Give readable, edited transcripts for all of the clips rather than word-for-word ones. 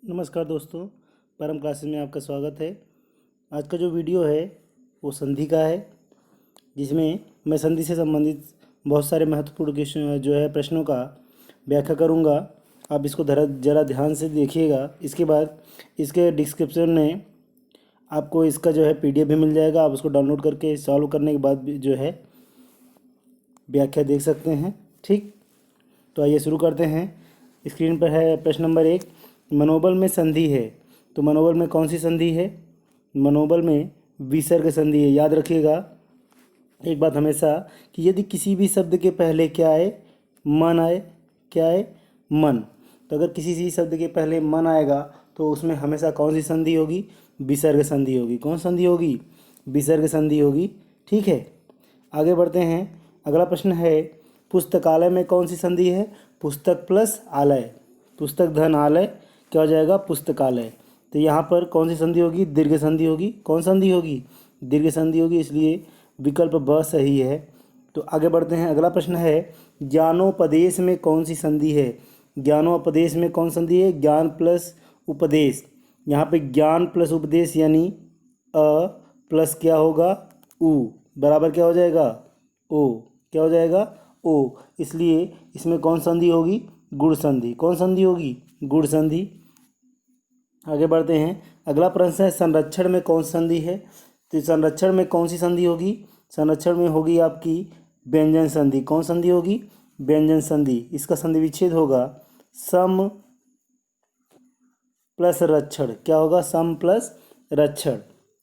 नमस्कार दोस्तों, परम क्लासेस में आपका स्वागत है। आज का जो वीडियो है वो संधि का है, जिसमें मैं संधि से संबंधित बहुत सारे महत्वपूर्ण क्वेश्चन जो है प्रश्नों का व्याख्या करूंगा। आप इसको ज़रा ध्यान से देखिएगा। इसके बाद इसके डिस्क्रिप्शन में आपको इसका जो है PDF भी मिल जाएगा। आप उसको डाउनलोड करके सॉल्व करने के बाद भी जो है व्याख्या देख सकते हैं। ठीक, तो आइए शुरू करते हैं। स्क्रीन पर है प्रश्न नंबर 1, मनोबल में संधि है। तो मनोबल में कौन सी संधि है? मनोबल में विसर्ग संधि है। याद रखिएगा एक बात हमेशा कि यदि किसी भी शब्द के पहले क्या आए, मन आए, क्या आए, मन। तो अगर किसी भी शब्द के पहले मन आएगा तो उसमें हमेशा कौन सी संधि होगी? विसर्ग संधि होगी। कौन संधि होगी? विसर्ग संधि होगी। ठीक है, आगे बढ़ते हैं। अगला प्रश्न है, पुस्तकालय में कौन सी संधि है? पुस्तक प्लस आलय, पुस्तक धन आलय क्या हो जाएगा? पुस्तकालय। तो यहाँ पर कौन सी संधि होगी? दीर्घ संधि होगी। कौन संधि होगी? दीर्घ संधि होगी, इसलिए विकल्प ब सही है। तो आगे बढ़ते हैं। अगला प्रश्न है, ज्ञानोपदेश में कौन सी संधि है? ज्ञानोपदेश में कौन संधि है? ज्ञान प्लस उपदेश। यहाँ पे ज्ञान प्लस उपदेश यानी अ प्लस क्या होगा? उ बराबर क्या हो जाएगा? ओ। क्या हो जाएगा? ओ। इसलिए इसमें कौन संधि होगी? गुण संधि। कौन संधि होगी? गुण संधि। आगे बढ़ते हैं। अगला प्रश्न है, संरक्षण में कौन सी संधि है? तो संरक्षण में कौन सी संधि होगी? संरक्षण में होगी आपकी व्यंजन संधि। कौन संधि होगी? व्यंजन संधि। इसका संधि विच्छेद होगा सम प्लस रक्षण। क्या होगा? सम प्लस रक्षण।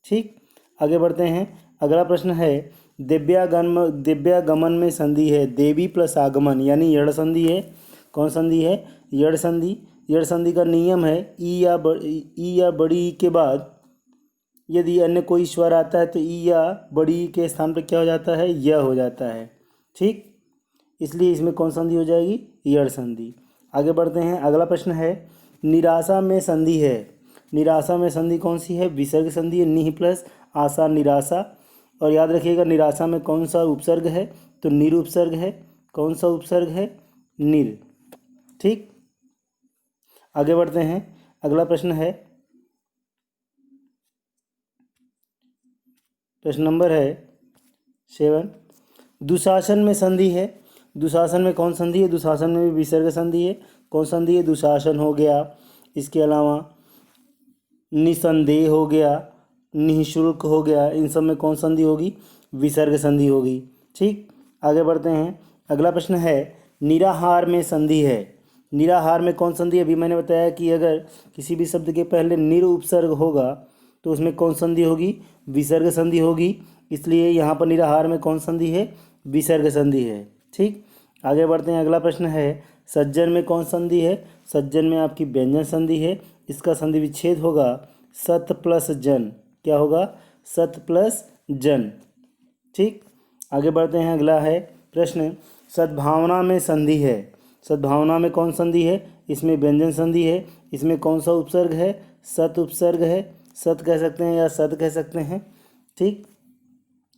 ठीक, आगे बढ़ते हैं। अगला प्रश्न है, दिव्यागमन में संधि है। देवी प्लस आगमन यानी यड़ संधि है। कौन संधि है? यड़ संधि। यड़ संधि का नियम है ई या बड़ी ई के बाद यदि अन्य कोई स्वर आता है तो ई या बड़ी ई के स्थान पर क्या हो जाता है? य हो जाता है। ठीक, इसलिए इसमें कौन संधि हो जाएगी? यड़ संधि। आगे बढ़ते हैं। अगला प्रश्न है, निराशा में संधि है। निराशा में संधि कौन सी है? विसर्ग संधि है। निह प्लस आशा, निराशा। और याद रखिएगा निराशा में कौन सा उपसर्ग है? तो निर उपसर्ग है। कौन सा उपसर्ग है? निर। ठीक, आगे बढ़ते हैं। अगला प्रश्न है, प्रश्न नंबर है 7, दुशासन में संधि है। दुशासन में कौन संधि है? दुशासन में भी विसर्ग संधि है। कौन संधि है? दुशासन हो गया। इसके अलावा निसंदेह हो गया, निःशुल्क हो गया। इन सब में कौन संधि होगी? विसर्ग संधि होगी। ठीक, आगे बढ़ते हैं। अगला प्रश्न है, निराहार में संधि है। निराहार में कौन संधि? अभी मैंने बताया कि अगर किसी भी शब्द के पहले निर उपसर्ग होगा तो उसमें कौन संधि होगी? विसर्ग संधि होगी। इसलिए यहाँ पर निराहार में कौन संधि है? विसर्ग संधि है। ठीक, आगे बढ़ते हैं। अगला प्रश्न है, सज्जन में कौन संधि है? सज्जन में आपकी व्यंजन संधि है। इसका संधि विच्छेद होगा सत प्लस जन। क्या होगा? सत प्लस जन। ठीक, आगे बढ़ते हैं। अगला है प्रश्न, सद्भावना में संधि है। सद्भावना में कौन संधि है? इसमें व्यंजन संधि है। इसमें कौन सा उपसर्ग है? सत उपसर्ग है। सत कह सकते हैं या सद कह सकते हैं। ठीक,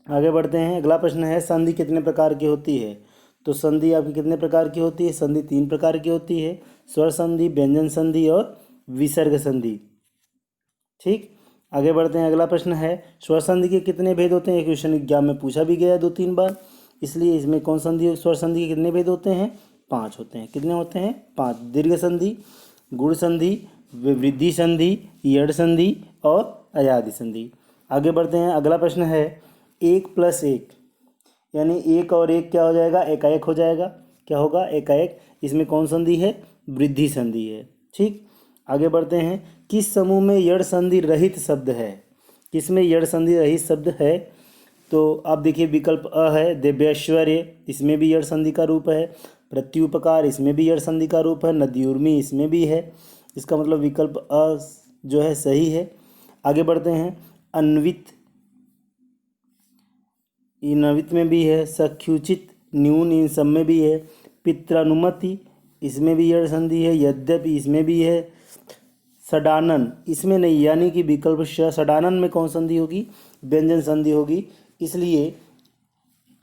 आगे बढ़ते हैं। अगला प्रश्न है, संधि कितने प्रकार की होती है? तो संधि आपकी कितने प्रकार की होती है? संधि 3 प्रकार की होती है, स्वर संधि, व्यंजन संधि और विसर्ग संधि। ठीक, आगे बढ़ते हैं। अगला प्रश्न है, स्वर संधि के कितने भेद होते हैं? क्वेश्चन एग्जाम में पूछा भी गया 2-3 बार, इसलिए इसमें कौन संधि, स्वर संधि के कितने भेद होते हैं? 5 होते हैं। कितने होते हैं? 5। दीर्घ संधि, गुण संधि, वृद्धि संधि, यड़ संधि और अयादि संधि। आगे बढ़ते हैं। अगला प्रश्न है, 1 + 1 यानी 1 और 1 क्या हो जाएगा? एकाएक हो जाएगा। क्या होगा? एकाएक। इसमें कौन संधि है? वृद्धि संधि है। ठीक, आगे बढ़ते हैं। किस समूह में यड़ संधि रहित शब्द है? किसमें यड़ संधि रहित शब्द है? तो आप देखिए विकल्प अ है, दिव्यैश्वर्य, इसमें भी यड़ संधि का रूप है। प्रत्युपकार, इसमें भी यड़ संधि का रूप है। नद्युर्मी, इसमें भी है। इसका मतलब विकल्प अ जो है सही है। आगे बढ़ते हैं। अन्वित, नवित में भी है। सख्युचित, न्यून, इन सब में भी है। पित्रानुमति, इसमें भी यड़ संधि है। यद्यपि, इसमें भी है। सडानन, इसमें नहीं, यानी कि विकल्प श। सडानन में कौन संधि होगी? व्यंजन संधि होगी। इसलिए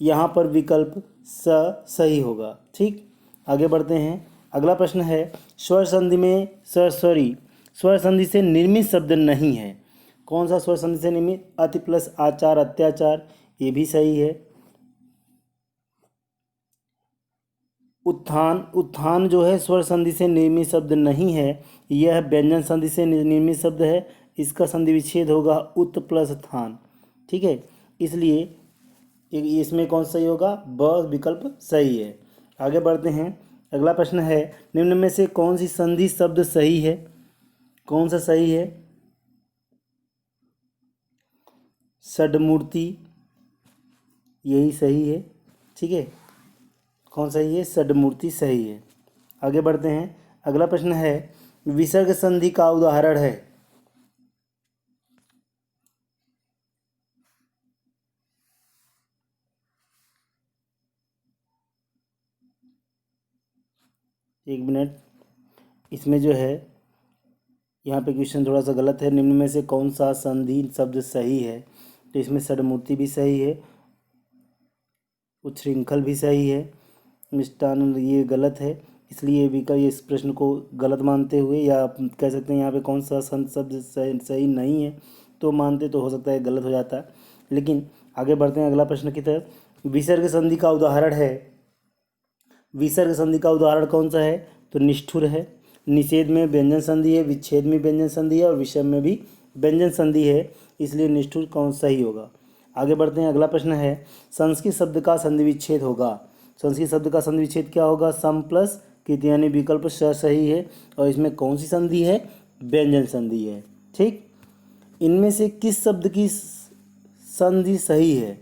यहाँ पर विकल्प स सही होगा। ठीक, आगे बढ़ते हैं। अगला प्रश्न है, स्वर संधि में स्वर संधि से निर्मित शब्द नहीं है। कौन सा स्वर संधि से निर्मित? अति प्लस आचार, अत्याचार, ये भी सही है। उत्थान, उत्थान जो है स्वर संधि से निर्मित शब्द नहीं है, यह व्यंजन संधि से निर्मित शब्द है। इसका संधि विच्छेद होगा उत प्लस थान। ठीक है, इसलिए इसमें कौन सही होगा? ब विकल्प सही है। आगे बढ़ते हैं। अगला प्रश्न है, निम्न में से कौन सी संधि शब्द सही है? कौन सा सही है? षड्मूर्ति, यही सही है। ठीक है, कौन सही है? षड्मूर्ति सही है। आगे बढ़ते हैं। अगला प्रश्न है, विसर्ग संधि का उदाहरण है। एक मिनट, इसमें जो है यहाँ पे क्वेश्चन थोड़ा सा गलत है। निम्न में से कौन सा संधि शब्द सही है? तो इसमें षड्मूर्ति भी सही है, उच्छृंखल भी सही है, मिष्टान ये गलत है। इसलिए भी का इस प्रश्न को गलत मानते हुए, या कह सकते हैं यहाँ पे कौन सा शब्द सही नहीं है, तो मानते तो हो सकता है गलत हो जाता है। लेकिन आगे बढ़ते हैं अगला प्रश्न की तरफ। विसर्ग संधि का उदाहरण है। विसर्ग संधि का उदाहरण कौन सा है? तो निष्ठुर है। निषेध में व्यंजन संधि है, विच्छेद में व्यंजन संधि है और विषम में भी व्यंजन संधि है, इसलिए निष्ठुर कौन सही होगा। आगे बढ़ते हैं। अगला प्रश्न है, संस्कृत शब्द का संधि विच्छेद होगा। संस्कृत शब्द का संधि विच्छेद क्या होगा? सम प्लस कृत, यानी विकल्प स सही है। और इसमें कौन सी संधि है? व्यंजन संधि है। ठीक, इनमें से किस शब्द की संधि सही है?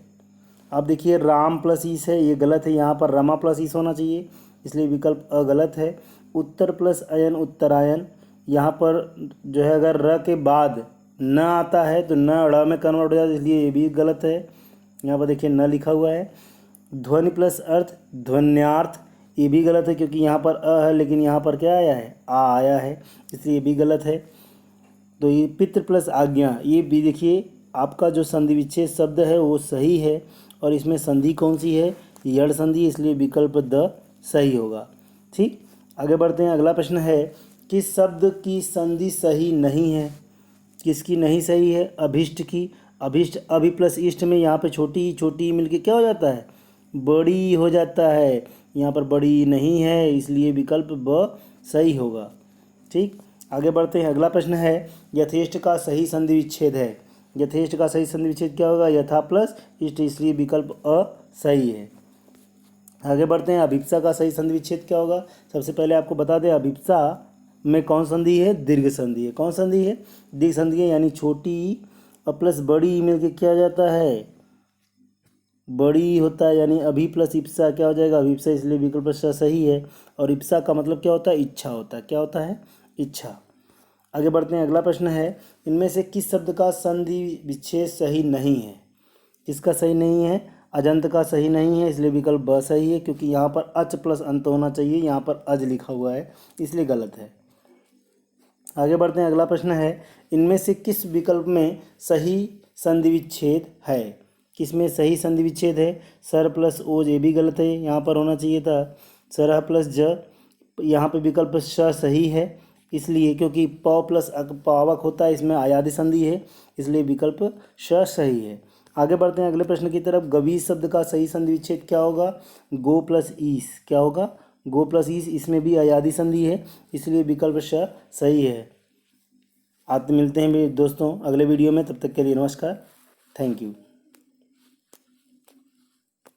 आप देखिए, राम प्लस ईस है, ये गलत है। यहाँ पर रमा प्लस ईस होना चाहिए, इसलिए विकल्प अगलत है। उत्तर प्लस अयन, उत्तरायन, यहाँ पर जो है अगर र के बाद न आता है तो न ड़ में कन्वर्ट हो जाता है, इसलिए ये भी गलत है। यहाँ पर देखिए न लिखा हुआ है। ध्वनि प्लस अर्थ, ध्वन्यार्थ, ये भी गलत है क्योंकि यहाँ पर अ है, लेकिन यहाँ पर क्या आया है? आ आया है, इसलिए ये भी गलत है। तो ये पितृ प्लस आज्ञा, ये भी देखिए आपका जो संधि विच्छेद शब्द है वो सही है। और इसमें संधि कौन सी है? यड़ संधि, इसलिए विकल्प द सही होगा। ठीक, आगे बढ़ते हैं। अगला प्रश्न है, किस शब्द की संधि सही नहीं है? किसकी नहीं सही है? अभिष्ट की। अभिष्ट, अभि प्लस इष्ट में यहाँ पे छोटी छोटी मिलके क्या हो जाता है? बड़ी हो जाता है। यहाँ पर बड़ी नहीं है, इसलिए विकल्प ब सही होगा। ठीक, आगे बढ़ते हैं। अगला प्रश्न है, यथेष्ट का सही संधि विच्छेद है। यथेष्ट का सही संधि विच्छेद क्या होगा? यथा प्लस इष्ट, इसलिए विकल्प अ सही है। आगे बढ़ते हैं। अभिप्सा का सही संधि विच्छेद क्या होगा? सबसे पहले आपको बता दें, अभिप्सा में कौन संधि है? दीर्घ संधि है। कौन संधि है? दीर्घ संधि है, यानी छोटी और प्लस बड़ी मिलकर क्या हो जाता है? बड़ी होता है, यानी अभी प्लस इप्सा क्या हो जाएगा? अभिप्सा, इसलिए विकल्प सही है। और इप्सा का मतलब क्या होता है? इच्छा होता है। क्या होता है? इच्छा। आगे बढ़ते हैं। अगला प्रश्न है, इनमें से किस शब्द का संधि विच्छेद सही नहीं है? किसका सही नहीं है? अजंत का सही नहीं है, इसलिए विकल्प ब सही है, क्योंकि यहाँ पर अच प्लस अंत होना चाहिए, यहाँ पर अज लिखा हुआ है, इसलिए गलत है। आगे बढ़ते हैं। अगला प्रश्न है, इनमें से किस विकल्प में सही संधि विच्छेद है? किसमें सही संधि विच्छेद है? सर प्लस ओज, ये भी गलत है, यहाँ पर होना चाहिए था सरह प्लस ज। यहाँ पे विकल्प श सही है, इसलिए क्योंकि प प्लस पावक होता है, इसमें आयादी संधि है, इसलिए विकल्प श सही है। आगे बढ़ते हैं अगले प्रश्न की तरफ। गवीर शब्द का सही संधि विच्छेद क्या होगा? गो प्लस ईस। क्या होगा? गो प्लस ईस, इसमें भी आयादी संधि है, इसलिए विकल्प श सही है। आप मिलते हैं दोस्तों अगले वीडियो में, तब तक के लिए नमस्कार, थैंक यू।